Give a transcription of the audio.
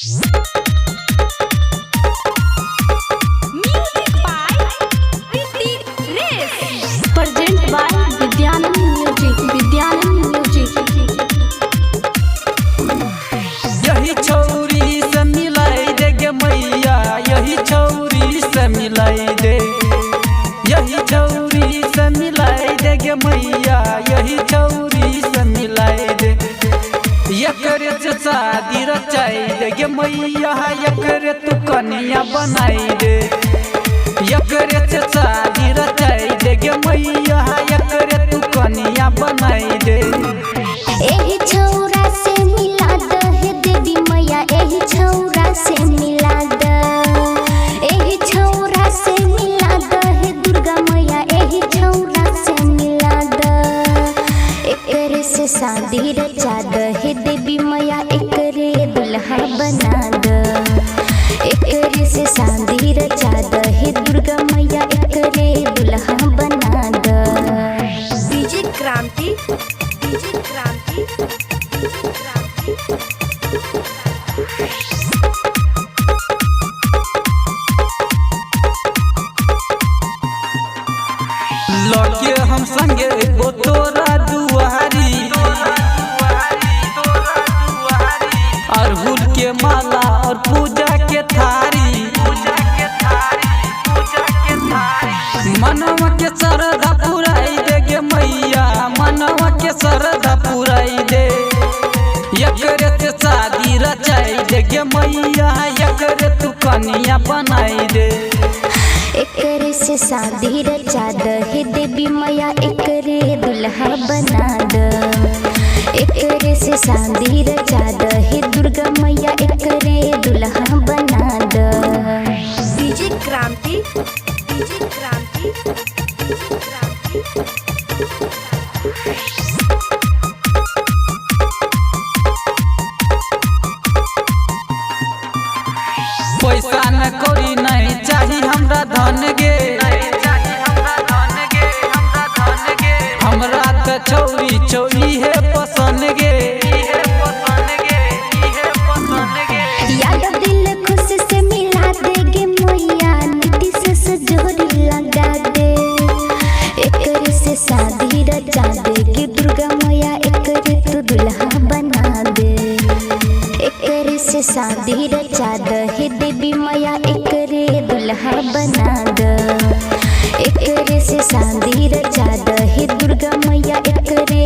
Present by Vidyanand Music. यही छौरी से मिलाई दे गे मैया, यही छौरी से मिलाई दे, यही छौरी से मिलाई दे गे मैया, यही छौरी से मिलाई दे। एकरे से शादी रचाई दे गे मैया, एकरे तू कन्या बनाई दे, एकरे से शादी रचाई दे गे मैया, एकरे तू कन्या बनाई दे। एही छौरा से मिला दे देवी मैया, एही छौरा से मिला दे, एही छौरा से मिला दे दुर्गा मैया, एही छौरा से मिला दे। एकरे से शादी रचा दे देवी मैया, एकरे दुल्हा बना दे, एकरे से शादी रचा दे दुर्गा मैया, एकरे दुल्हा बना दे। डीजे क्रांति, डीजे क्रांति, डीजे क्रांति। लगे हम संगे वो तोरा दुआरी, अरहुल के माला और पूजा के थारी, मनवा के श्रद्धा पुराई दे गे मैया, मनवा के श्रद्धा पुराई दे। एकरे से शादी रचाई दे गे मैया, एकरे तू कन्या बनाई दे। एकरे से शादी रचा दे देवी मैया, एकरे दुल्हा बना दे, एकरे से शादी रचा दे दुर्गा मैया, एकरे दुल्हा बना दे। डीजे क्रांति, डीजे क्रांति, डीजे क्रांति। पैसा न कौड़ी नहीं चाही हमरा धन गे, हमरा त छौरी छौरी है पसंद गे। याद दिल खुश से मिला दे गे मैया, नीतीश से जोड़ी लगा दे, एकरे से शादी रचा दे गे दुर्गा मैया, एकरे तू दुल्हा बना दे, एकरे से शादी रचा दे देवी मैया, एकरे दुल्हा बना दे, एकरे से शादी रचा दे दुर्गा मैया, एकरे